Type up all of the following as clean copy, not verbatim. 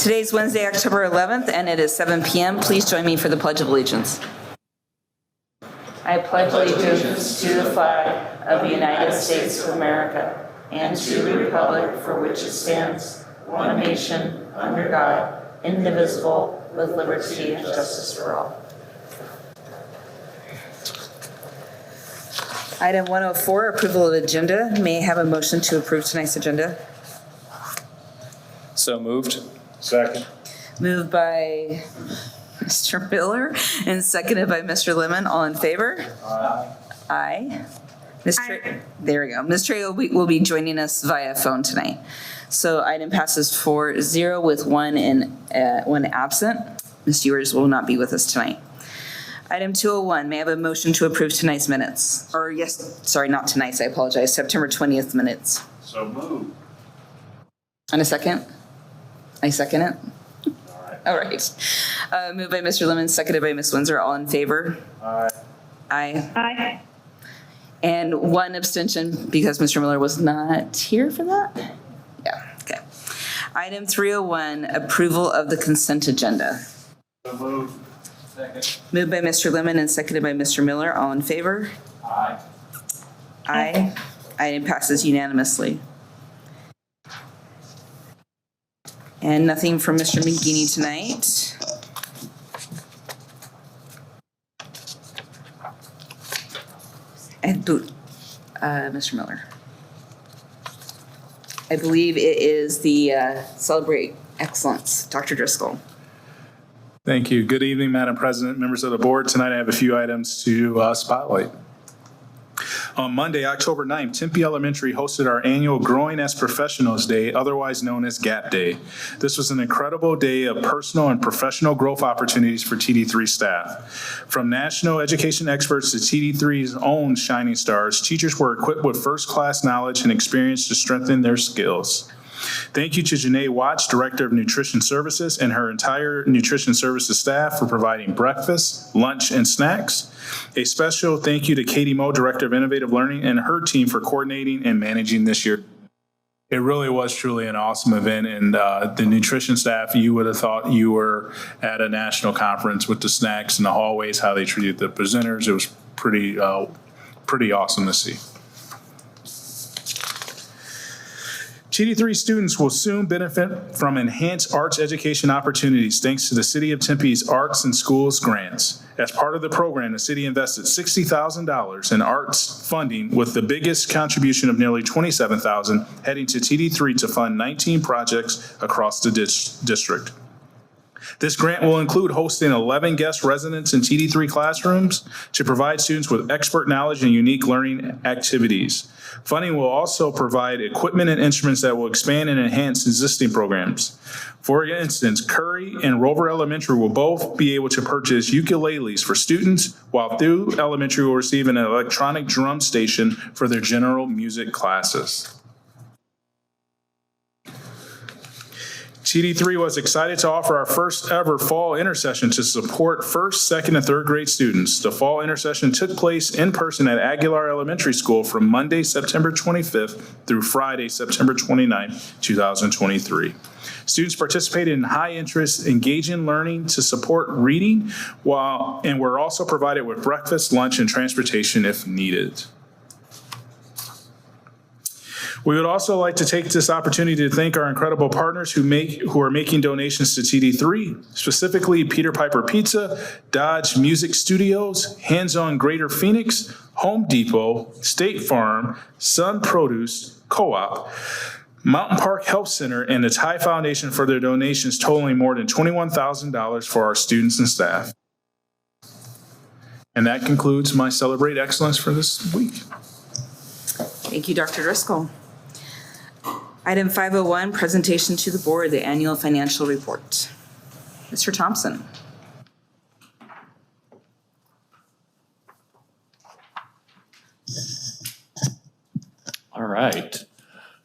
Today's Wednesday, October 11th, and it is 7 p.m. Please join me for the Pledge of Allegiance. I pledge allegiance to the flag of the United States of America and to the republic for which it stands, one nation, under God, indivisible, with liberty and justice for all. Item 104, approval of agenda. May I have a motion to approve tonight's agenda? So moved. Second. Moved by Mr. Miller and seconded by Mr. Lemon. All in favor? Aye. Aye. There we go. Ms. Trey will be joining us via phone tonight. So item passes 4-0 with one absent. Ms. Ewers will not be with us tonight. Item 201, may I have a motion to approve tonight's minutes? Or yes, sorry, not tonight's, I apologize, September 20th minutes. So moved. And a second? I second it. All right. Moved by Mr. Lemon, seconded by Ms. Windsor. All in favor? Aye. Aye. Aye. And one abstention because Mr. Miller was not here for that? Yeah, okay. Item 301, approval of the consent agenda. So moved. Second. Moved by Mr. Lemon and seconded by Mr. Miller. All in favor? Aye. Aye. Item passes unanimously. And nothing from Mr. McGinney tonight. And Mr. Miller. I believe it is the Celebrate Excellence. Dr. Driscoll. Thank you. Good evening, Madam President, members of the board. Tonight I have a few items to spotlight. On Monday, October 9th, Tempe Elementary hosted our annual Growing as Professionals Day, otherwise known as GAP Day. This was an incredible day of personal and professional growth opportunities for TD3 staff. From national education experts to TD3's own shining stars, teachers were equipped with first-class knowledge and experience to strengthen their skills. Thank you to Janae Watts, Director of Nutrition Services, and her entire Nutrition Services staff for providing breakfast, lunch, and snacks. A special thank you to Katie Moe, Director of Innovative Learning, and her team for coordinating and managing this year. It really was truly an awesome event, and the nutrition staff, you would have thought you were at a national conference with the snacks in the hallways, how they treated the presenters. It was pretty awesome to see. TD3 students will soon benefit from enhanced arts education opportunities thanks to the City of Tempe's Arts and Schools grants. As part of the program, the city invested $60,000 in arts funding, with the biggest contribution of nearly $27,000 heading to TD3 to fund 19 projects across the district. This grant will include hosting 11 guest residents in TD3 classrooms to provide students with expert knowledge and unique learning activities. Funding will also provide equipment and instruments that will expand and enhance existing programs. For instance, Curry and Rover Elementary will both be able to purchase ukuleles for students, while Thew Elementary will receive an electronic drum station for their general music classes. TD3 was excited to offer our first ever fall intersession to support first, second, and third grade students. The fall intersession took place in person at Aguilar Elementary School from Monday, September 25th through Friday, September 29th, 2023. Students participated in high interest, engaging learning to support reading, and were also provided with breakfast, lunch, and transportation if needed. We would also like to take this opportunity to thank our incredible partners who are making donations to TD3, specifically Peter Piper Pizza, Dodge Music Studios, Hands On Greater Phoenix, Home Depot, State Farm, Sun Produce, Co-op, Mountain Park Health Center, and the Thai Foundation for their donations totaling more than $21,000 for our students and staff. And that concludes my Celebrate Excellence for this week. Thank you, Dr. Driscoll. Item 501, presentation to the board, the annual financial report. Mr. Thompson. All right.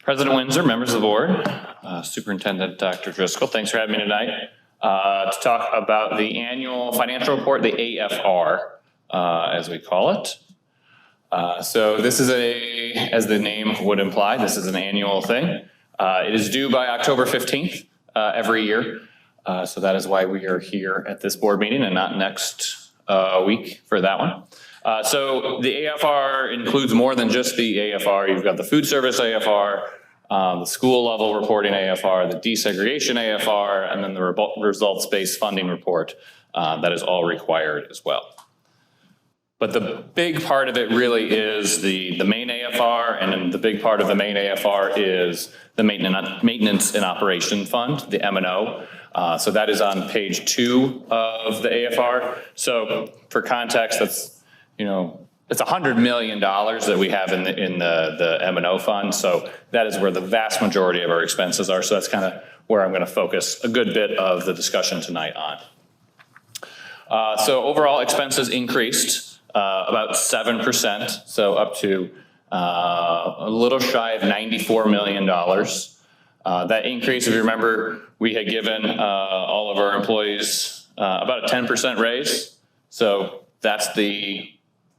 President Windsor, members of the board, Superintendent Dr. Driscoll, thanks for having me tonight to talk about the annual financial report, the AFR, as we call it. So this is as the name would imply, this is an annual thing. It is due by October 15th every year. So that is why we are here at this board meeting and not next week for that one. So the AFR includes more than just the AFR. You've got the food service AFR, the school level reporting AFR, the desegregation AFR, and then the results-based funding report that is all required as well. But the big part of it really is the main AFR, and then the big part of the main AFR is the maintenance and operation fund, the M&O. So that is on page 2 of the AFR. So for context, that's, it's $100 million that we have in the M&O fund. So that is where the vast majority of our expenses are. So that's kind of where I'm going to focus a good bit of the discussion tonight on. So overall expenses increased about 7%, so up to a little shy of $94 million. That increase, if you remember, we had given all of our employees about a 10% raise. So that's the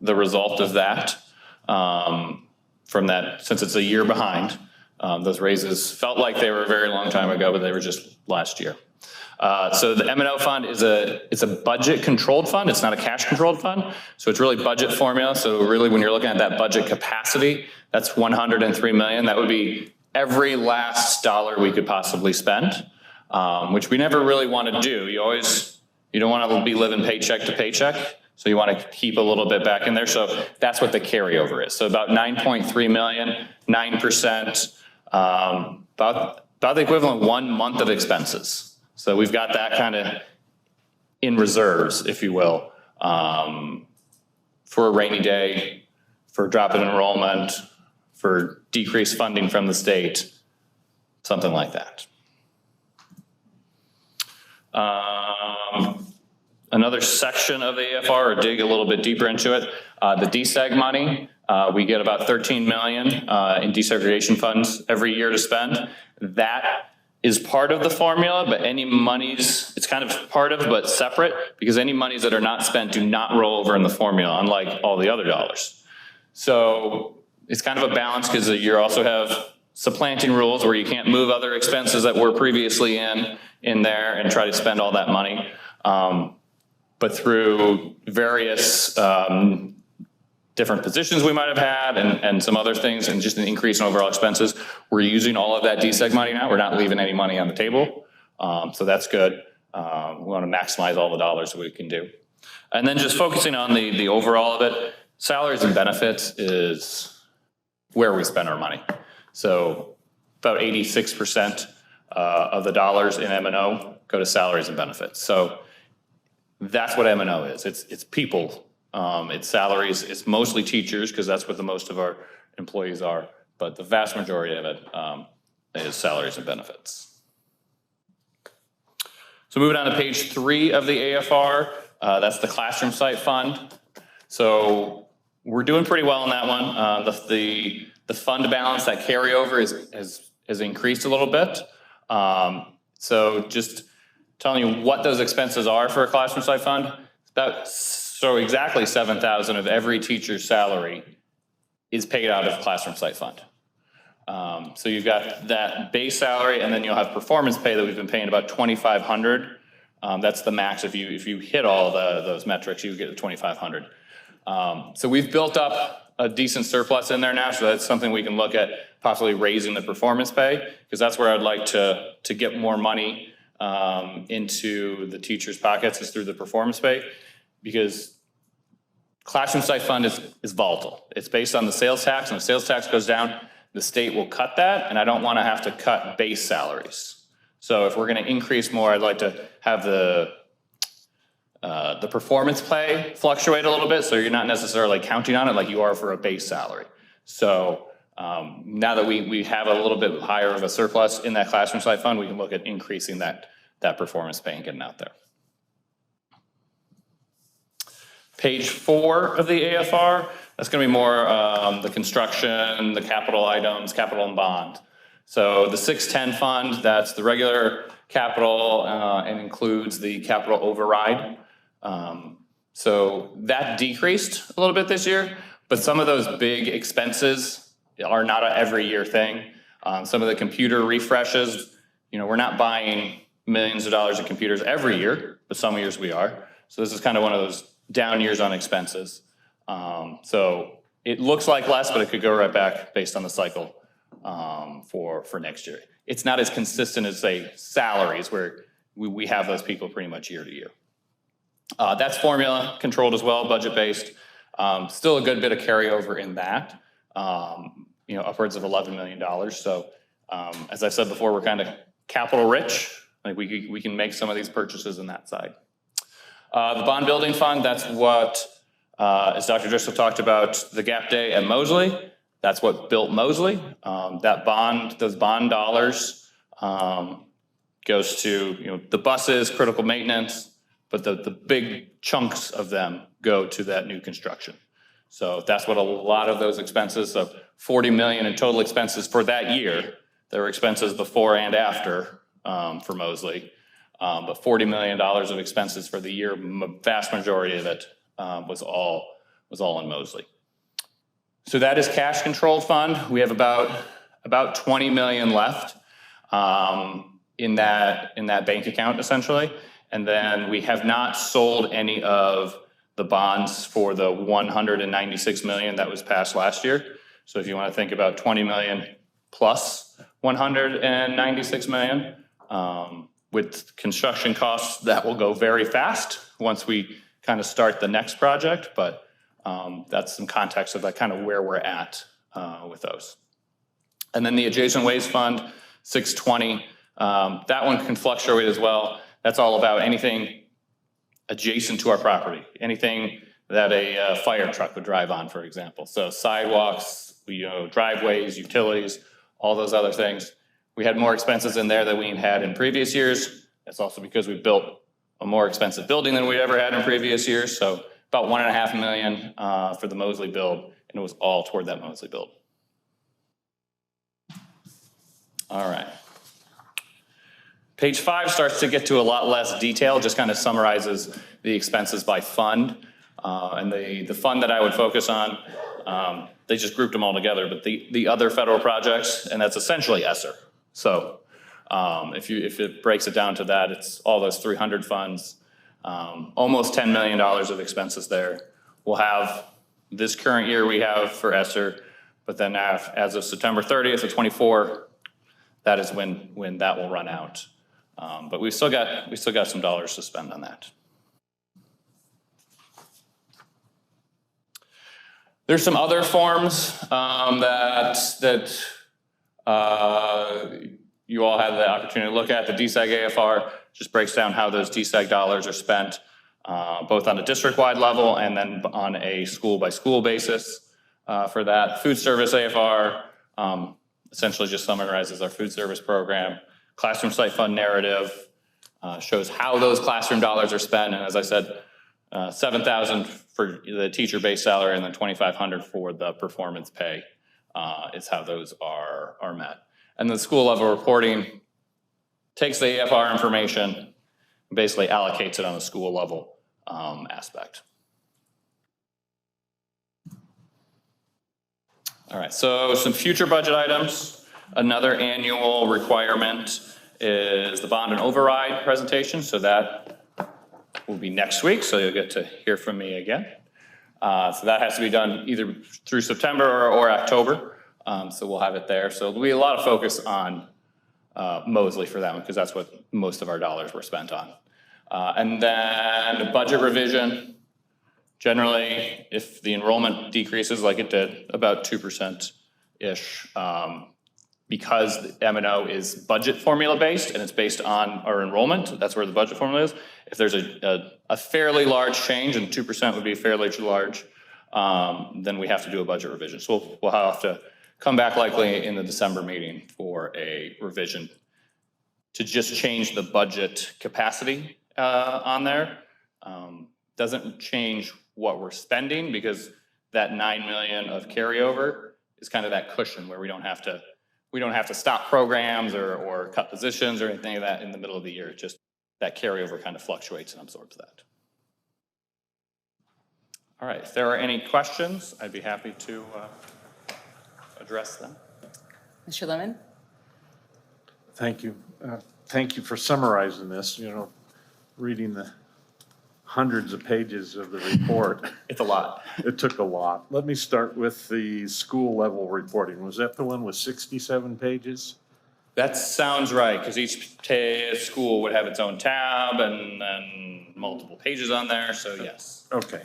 result of that. From that, since it's a year behind, those raises felt like they were a very long time ago, but they were just last year. So the M&O fund it's a budget controlled fund. It's not a cash controlled fund. So it's really budget formula. So really when you're looking at that budget capacity, that's $103 million. That would be every last dollar we could possibly spend, which we never really want to do. You don't want to be living paycheck to paycheck. So you want to keep a little bit back in there. So that's what the carryover is. So about 9.3 million, 9%, about the equivalent of 1 month of expenses. So we've got that kind of in reserves, if you will, for a rainy day, for drop in enrollment, for decreased funding from the state, something like that. Another section of the AFR, or dig a little bit deeper into it, the DSEG money, we get about 13 million in desegregation funds every year to spend. That is part of the formula, but any monies, it's kind of part of, but separate, because any monies that are not spent do not roll over in the formula, unlike all the other dollars. So it's kind of a balance, because you also have supplanting rules where you can't move other expenses that were previously in there and try to spend all that money. But through various different positions we might have had and some other things, and just an increase in overall expenses, we're using all of that DSEG money now. We're not leaving any money on the table. So that's good. We want to maximize all the dollars that we can do. And then just focusing on the overall of it, salaries and benefits is where we spend our money. So about 86% of the dollars in M&O go to salaries and benefits. So that's what M&O is. It's people. It's salaries. It's mostly teachers, because that's what the most of our employees are. But the vast majority of it is salaries and benefits. So moving on to page 3 of the AFR, that's the classroom site fund. So we're doing pretty well on that one. The fund balance, that carryover has increased a little bit. So just telling you what those expenses are for a classroom site fund, it's about so exactly 7,000 of every teacher's salary is paid out of classroom site fund. So you've got that base salary, and then you'll have performance pay that we've been paying about 2,500. That's the max. If you hit all those metrics, you get to 2,500. So we've built up a decent surplus in there now, so that's something we can look at possibly raising the performance pay, because that's where I'd like to get more money into the teachers' pockets, is through the performance pay, because classroom site fund is volatile. It's based on the sales tax, and if sales tax goes down, the state will cut that, and I don't want to have to cut base salaries. So if we're going to increase more, I'd like to have the performance pay fluctuate a little bit, so you're not necessarily counting on it like you are for a base salary. So now that we have a little bit higher of a surplus in that classroom site fund, we can look at increasing that performance pay and getting out there. Page 4 of the AFR, that's going to be more the construction, the capital items, capital and bond. So the 610 fund, that's the regular capital and includes the capital override. So that decreased a little bit this year, but some of those big expenses are not an every year thing. Some of the computer refreshes, we're not buying millions of dollars in computers every year, but some years we are. So this is kind of one of those down years on expenses. So it looks like less, but it could go right back based on the cycle for next year. It's not as consistent as, say, salaries, where we have those people pretty much year to year. That's formula controlled as well, budget-based. Still a good bit of carryover in that, upwards of $11 million. So as I said before, we're kind of capital rich. Like we can make some of these purchases in that side. The bond building fund, that's what, as Dr. Driscoll talked about, the gap day at Mosley, that's what built Mosley. Those bond dollars goes to the buses, critical maintenance, but the big chunks of them go to that new construction. So that's what a lot of those expenses, so $40 million in total expenses for that year. There were expenses before and after for Mosley, but $40 million of expenses for the year. Vast majority of it was all in Mosley. So that is cash controlled fund. We have about $20 million left in that bank account essentially, and then we have not sold any of the bonds for the $196 million that was passed last year. So if you want to think about 20 million plus 196 million, with construction costs, that will go very fast once we kind of start the next project, but that's some context of that kind of where we're at with those. And then the adjacent waste fund, 620, that one can fluctuate as well. That's all about anything adjacent to our property, anything that a fire truck would drive on, for example. So sidewalks, driveways, utilities, all those other things. We had more expenses in there than we had in previous years. That's also because we built a more expensive building than we ever had in previous years. So about $1.5 million for the Mosley build, and it was all toward that Mosley build. All right. Page 5 starts to get to a lot less detail, just kind of summarizes the expenses by fund. And the fund that I would focus on, they just grouped them all together, but the other federal projects, and that's essentially ESSER. So if it breaks it down to that, it's all those 300 funds, almost $10 million of expenses there. We'll have this current year we have for ESSER, but then as of September 30th of 24, that is when that will run out. But we still got some dollars to spend on that. There's some other forms that you all had the opportunity to look at. The DSEG AFR just breaks down how those DSEG dollars are spent, both on a district-wide level and then on a school-by-school basis for that. Food service AFR essentially just summarizes our food service program. Classroom site fund narrative shows how those classroom dollars are spent. And as I said, $7,000 for the teacher base salary and then $2,500 for the performance pay is how those are met. And the school level reporting takes the AFR information and basically allocates it on a school level aspect. All right, so some future budget items. Another annual requirement is the bond and override presentation. So that will be next week. So you'll get to hear from me again. So that has to be done either through September or October. So we'll have it there. So there'll be a lot of focus on Mosley for that one because that's what most of our dollars were spent on. And then budget revision. Generally, if the enrollment decreases like it did, about 2%-ish, because M&O is budget formula based and it's based on our enrollment, that's where the budget formula is. If there's a fairly large change, and 2% would be fairly large, then we have to do a budget revision. So we'll have to come back likely in the December meeting for a revision to just change the budget capacity on there. Doesn't change what we're spending because that $9 million of carryover is kind of that cushion where we don't have to stop programs or cut positions or anything like that in the middle of the year. It just that carryover kind of fluctuates and absorbs that. All right, if there are any questions, I'd be happy to address them. Mr. Lemon? Thank you. thank you for summarizing this, reading the hundreds of pages of the report. It's a lot. It took a lot. Let me start with the school level reporting. Was that the one with 67 pages? That sounds right, because each school would have its own tab and then multiple pages on there, so yes. Okay.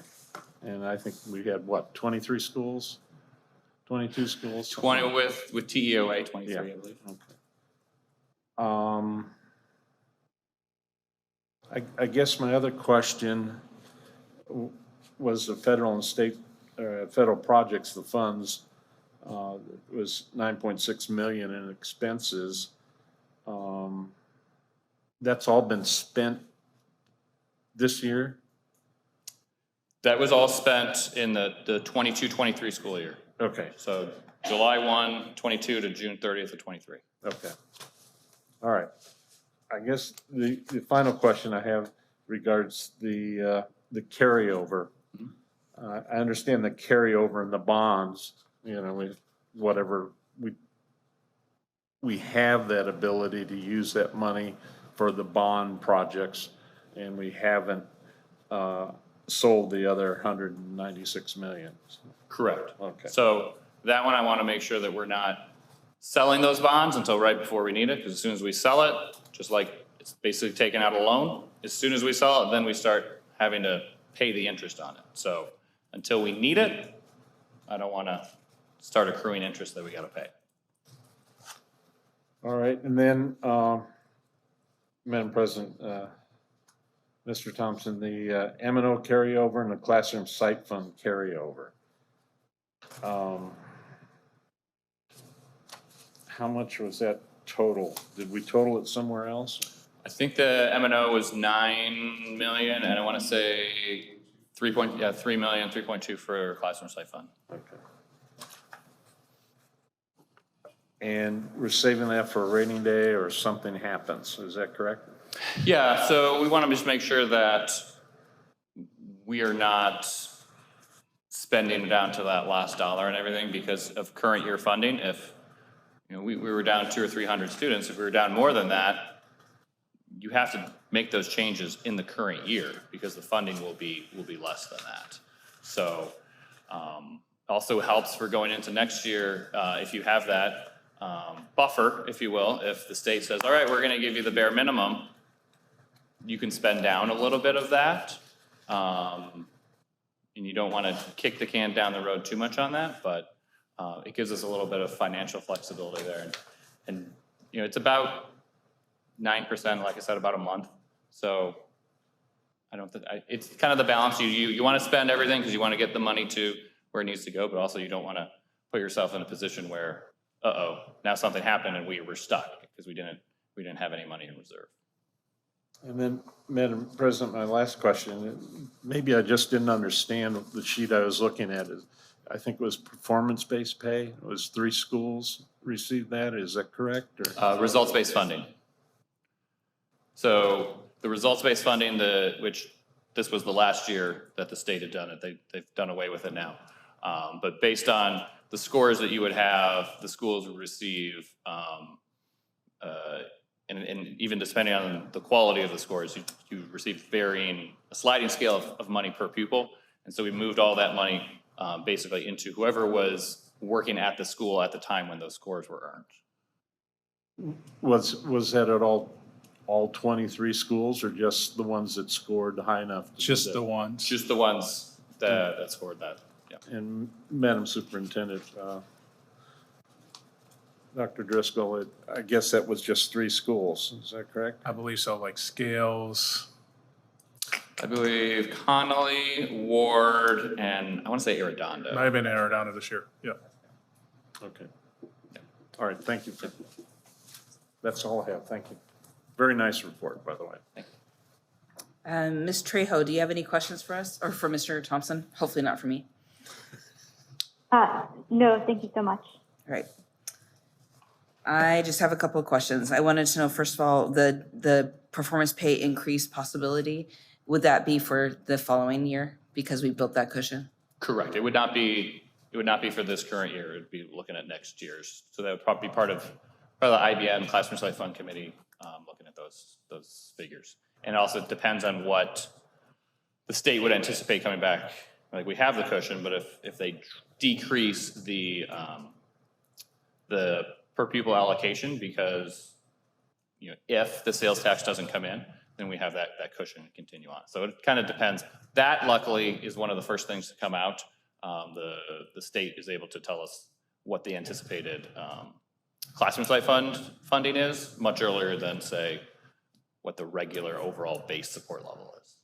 And I think we had, what, 23 schools? 22 schools? 20 with TEOA, 23, Yeah. I believe. I guess my other question was the federal and state, federal projects, the funds, was 9.6 million in expenses. That's all been spent this year? That was all spent in the 22-23 school year. Okay, So July 1, 22 to June 30th of 23. okay. All right. I guess the final question I have regards the carryover. I understand the carryover in the bonds, whatever, we have that ability to use that money for the bond projects, and we haven't sold the other 196 million. Correct. Okay. So that one, I want to make sure that we're not selling those bonds until right before we need it, because as soon as we sell it, just like it's basically taking out a loan, as soon as we sell it, then we start having to pay the interest on it. So until we need it, I don't want to start accruing interest that we got to pay. All right, and then, Madam President, Mr. Thompson, the M&O carryover and the classroom site fund carryover. How much was that total? Did we total it somewhere else? I think the M&O was 9 million, and I want to say 3 million, 3.2 for classroom site fund. Okay. And we're saving that for a rainy day or something happens, is that correct? Yeah, so we want to just make sure that we are not spending down to that last dollar and everything because of current year funding. If we were down 200 or 300 students, if we were down more than that, you have to make those changes in the current year because the funding will be less than that. So also helps for going into next year if you have that buffer, if you will. If the state says, all right, we're going to give you the bare minimum, you can spend down a little bit of that. And you don't want to kick the can down the road too much on that, but it gives us a little bit of financial flexibility there. And it's about 9%, like I said, about a month. So I don't think, it's kind of the balance. You want to spend everything because you want to get the money to where it needs to go, but also you don't want to put yourself in a position where, now something happened and we were stuck because we didn't have any money in reserve. And then, Madam President, my last question, maybe I just didn't understand the sheet I was looking at. I think it was performance-based pay. It was 3 schools received that. Is that correct? Or? Results-based funding. So the results-based funding, which this was the last year that the state had done it. They've done away with it now. But based on the scores that you would have, the schools would receive, and even depending on the quality of the scores, you receive a sliding scale of money per pupil. And so we moved all that money basically into whoever was working at the school at the time when those scores were earned. Was that at all 23 schools or just the ones that scored high enough? Just the ones. Just the ones that scored that, yeah. And Madam Superintendent, Dr. Driscoll, I guess that was just 3 schools, is that correct? I believe so, like Scales. I believe Connolly, Ward, and I want to say Arredondo. Might have been Arredondo this year, yeah. Okay. All right, thank you. That's all I have, thank you. Very nice report, by the way. Ms. Trejo, do you have any questions for us or for Mr. Thompson? Hopefully not for me. No, thank you so much. All right. I just have a couple of questions. I wanted to know, first of all, the performance pay increase possibility, would that be for the following year because we built that cushion? Correct. It would not be for this current year. It would be looking at next year's. So that would probably be part of the IBM Classroom Site Fund Committee looking at those. those figures. And also it depends on what the state would anticipate coming back. Like we have the cushion, but if they decrease the per pupil allocation because, you know, if the sales tax doesn't come in, then we have that cushion to continue on. So it kind of depends. That luckily is one of the first things to come out. The state is able to tell us what the anticipated classroom site funding is much earlier than, say, what the regular overall base support level is.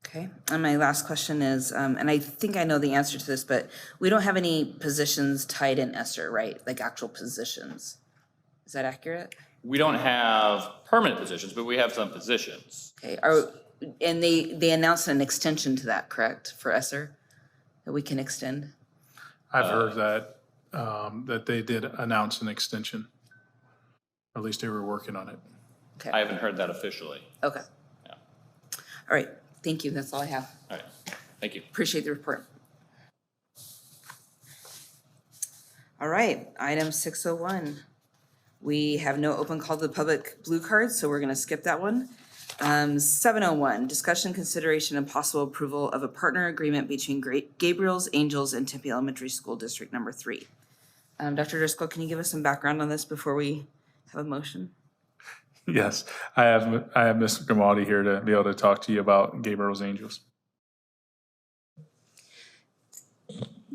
Okay, and my last question is, and I think I know the answer to this, but we don't have any positions tied in ESSER, right? Like actual positions. Is that accurate? We don't have permanent positions, but we have some positions. Okay, and they announced an extension to that, correct, for ESSER? That we can extend? I've heard that, that they did announce an extension. At least they were working on it. Okay, I haven't heard that officially. okay. Yeah. All right, thank you, that's all I have. All right, thank you. Appreciate the report. All right, item 601. We have no open call to the public blue cards, so we're gonna skip that one. 701, discussion, consideration, and possible approval of a partner agreement between Gabriel's Angels and Tempe Elementary School District Number 3. Dr. Driscoll, can you give us some background on this before we have a motion? Yes, I have Mr. Grimaldi here to be able to talk to you about Gabriel's Angels.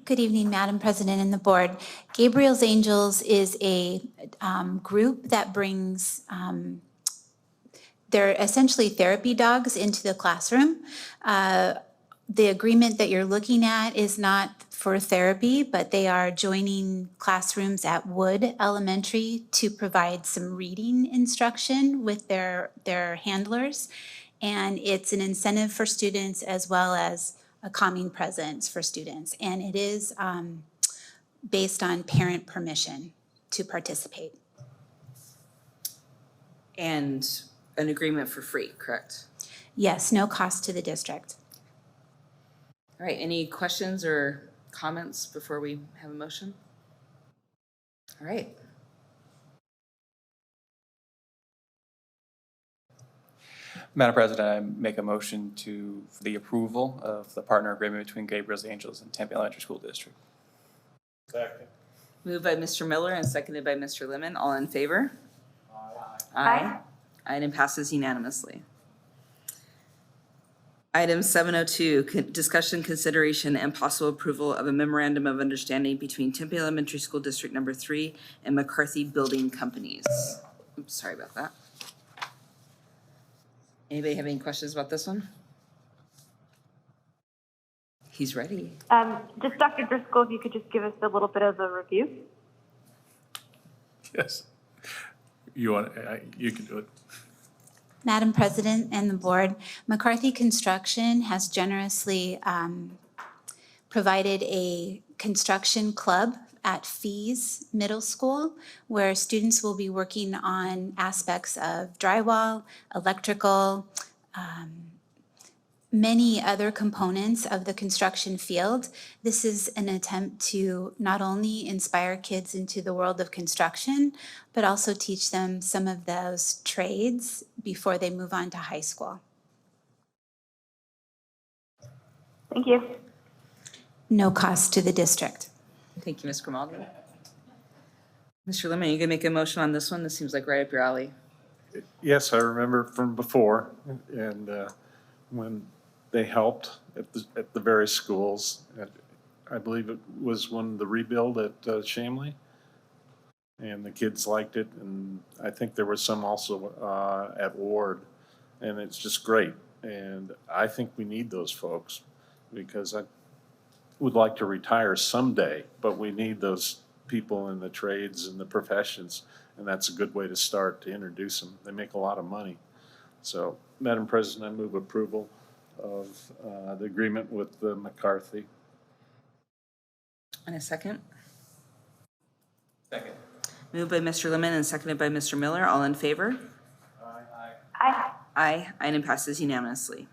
Good evening, Madam President and the board. Gabriel's Angels is a group that brings, they're essentially therapy dogs into the classroom. The agreement that you're looking at is not for therapy, but they are joining classrooms at Wood Elementary to provide some reading instruction with their handlers. And it's an incentive for students as well as a calming presence for students. And it is based on parent permission to participate. And an agreement for free, correct? Yes, no cost to the district. All right, any questions or comments before we have a motion? All right. Madam President, I make a motion for the approval of the partner agreement between Gabriel's Angels and Tempe Elementary School District. Second. Moved by Mr. Miller and seconded by Mr. Lemon. All in favor? Aye. Item passes unanimously. Item 702, discussion, consideration, and possible approval of a memorandum of understanding between Tempe Elementary School District Number 3 and McCarthy Building Companies. Oops, sorry about that. Anybody have any questions about this one? He's ready. Just Dr. Driscoll, if you could just give us a little bit of a review. Yes. You want, you can do it. Madam President and the board, McCarthy Construction has generously provided a construction club at Fees Middle School, where students will be working on aspects of drywall, electrical, many other components of the construction field. This is an attempt to not only inspire kids into the world of construction, but also teach them some of those trades before they move on to high school. Thank you. No cost to the district. Thank you, Ms. Grimaldi. Mr. Lemon, you gonna make a motion on this one? This seems like right up your alley. Yes, I remember from before, and when they helped at the various schools. I believe it was when the rebuild at Shamley, and the kids liked it, and I think there was some also at Ward, and it's just great. And I think we need those folks, because I would like to retire someday, but we need those people in the trades and the professions, and that's a good way to start, to introduce them. They make a lot of money. So, Madam President, I move approval of the agreement with the McCarthy. And a second? Second. Moved by Mr. Lemon and seconded by Mr. Miller. All in favor? Aye. Aye. Item passes unanimously.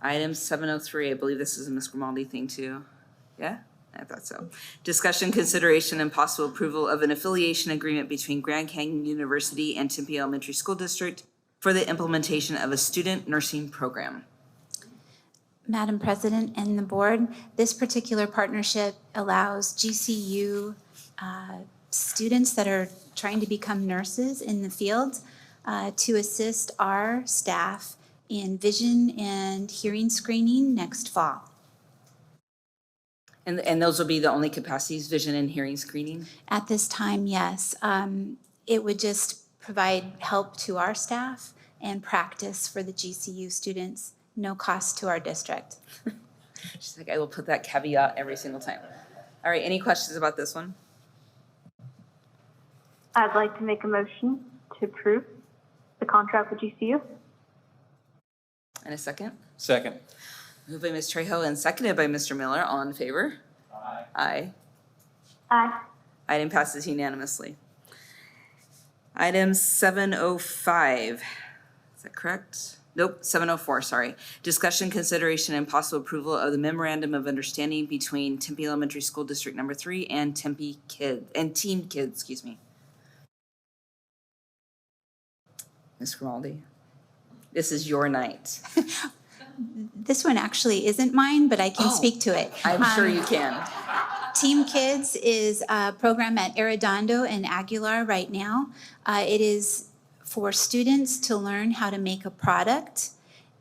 Item 703, I believe this is a Ms. Grimaldi thing too. Yeah? I thought so. Discussion, consideration, and possible approval of an affiliation agreement between Grand Canyon University and Tempe Elementary School District for the implementation of a student nursing program. Madam President and the board, this particular partnership allows GCU students that are trying to become nurses in the field to assist our staff in vision and hearing screening next fall. And those will be the only capacities, vision and hearing screening? At this time, yes. It would just provide help to our staff and practice for the GCU students, no cost to our district. She's like, I will put that caveat every single time. All right, any questions about this one? I'd like to make a motion to approve the contract with GCU. And a second? Second. Moved by Ms. Trejo and seconded by Mr. Miller. All in favor? Aye. Aye. Aye. Item passes unanimously. Item 705, is that correct? Nope, 704, sorry. Discussion, consideration, and possible approval of the memorandum of understanding between Tempe Elementary School District Number 3 and Tempe Kid, and Team Kids, excuse me. Ms. Grimaldi, this is your night. This one actually isn't mine, but I can Oh. speak to it. I'm sure you can. Team Kids is a program at Arredondo and Aguilar right now. It is for students to learn how to make a product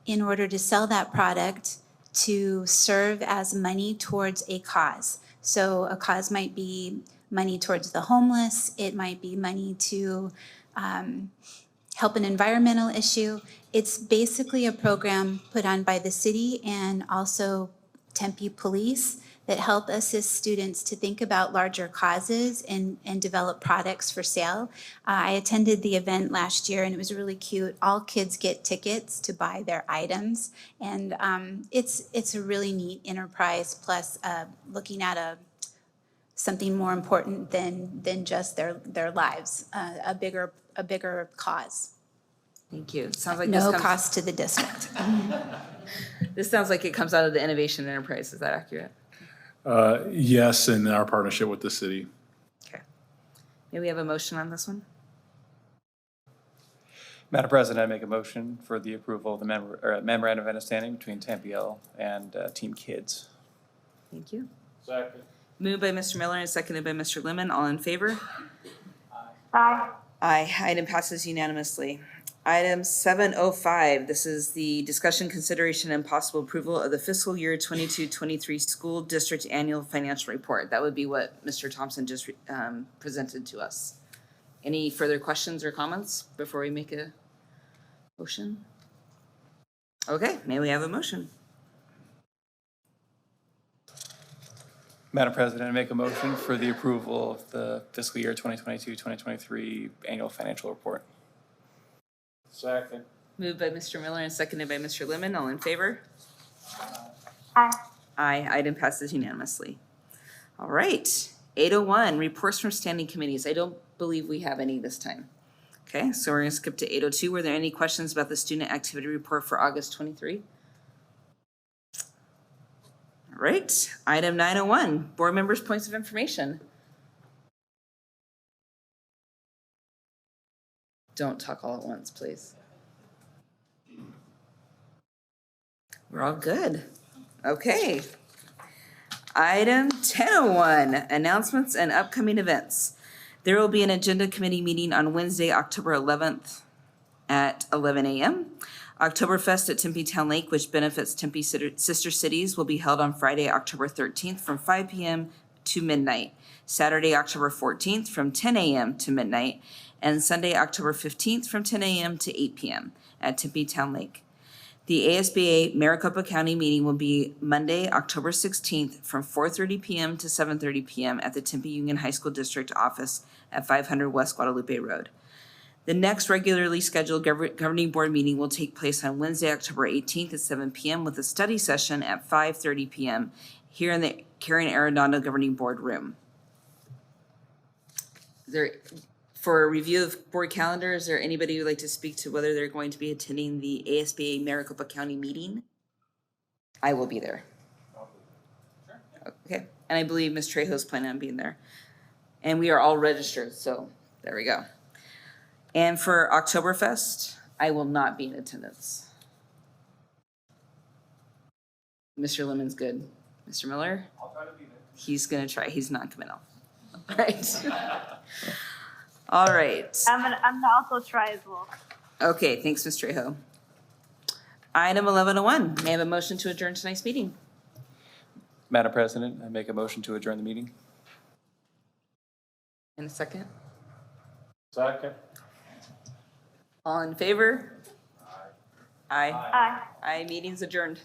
in order to sell that product to serve as money towards a cause. So a cause might be money towards the homeless. It might be money to help an environmental issue. It's basically a program put on by the city and also Tempe Police that help assist students to think about larger causes and develop products for sale. I attended the event last year and it was really cute. All kids get tickets to buy their items. And it's a really neat enterprise, plus looking at something more important than just their lives, a bigger cause. Thank you. Sounds like No cost to the district. This sounds like it comes out of the Innovation Enterprise. Is that accurate? Yes, in our partnership with the city. Okay. May we have a motion on this one? Madam President, I make a motion for the approval of the memorandum of understanding between Tempe L and Team Kids. Thank you. Second. Moved by Mr. Miller and seconded by Mr. Lemon. All in favor? Aye. Aye. Item passes unanimously. Item 705, this is the discussion, consideration, and possible approval of the fiscal year 22-23 school district annual financial report. That would be what Mr. Thompson just presented to us. Any further questions or comments before we make a motion? Okay, may we have a motion? Madam President, I make a motion for the approval of the fiscal year 2022-2023 annual financial report. Second. Moved by Mr. Miller and seconded by Mr. Lemon. All in favor? Aye. Aye. Item passes unanimously. All right. 801, reports from standing committees. I don't believe we have any this time. Okay, so we're going to skip to 802. Were there any questions about the student activity report for August 23? All right. Item 901, board members' points of information. Don't talk all at once, please. We're all good. Okay. Item 1001, announcements and upcoming events. There will be an agenda committee meeting on Wednesday, October 11th at 11 a.m. Oktoberfest at Tempe Town Lake, which benefits Tempe sister cities, will be held on Friday, October 13th from 5 p.m. to midnight. Saturday, October 14th from 10 a.m. to midnight. And Sunday, October 15th from 10 a.m. to 8 p.m. at Tempe Town Lake. The ASBA Maricopa County meeting will be Monday, October 16th from 4:30 p.m. to 7:30 p.m. at the Tempe Union High School District Office at 500 West Guadalupe Road. The next regularly scheduled governing board meeting will take place on Wednesday, October 18th at 7 p.m. with a study session at 5:30 p.m. here in the Karen Arredondo Governing Board room. For a review of board calendar, is there anybody who would like to speak to whether they're going to be attending the ASBA Maricopa County meeting? I will be there. Okay, and I believe Ms. Trejo's planning on being there. And we are all registered, so there we go. And for Oktoberfest, I will not be in attendance. Mr. Lemon's good. Mr. Miller? I'll try to be there. He's gonna try. He's not coming off. All right. All right. I'm gonna also try as well. Okay, thanks, Ms. Trejo. Item 1101, may I have a motion to adjourn tonight's meeting? Madam President, I make a motion to adjourn the meeting. In a second. Second. All in favor? Aye. Aye. Aye, meeting's adjourned.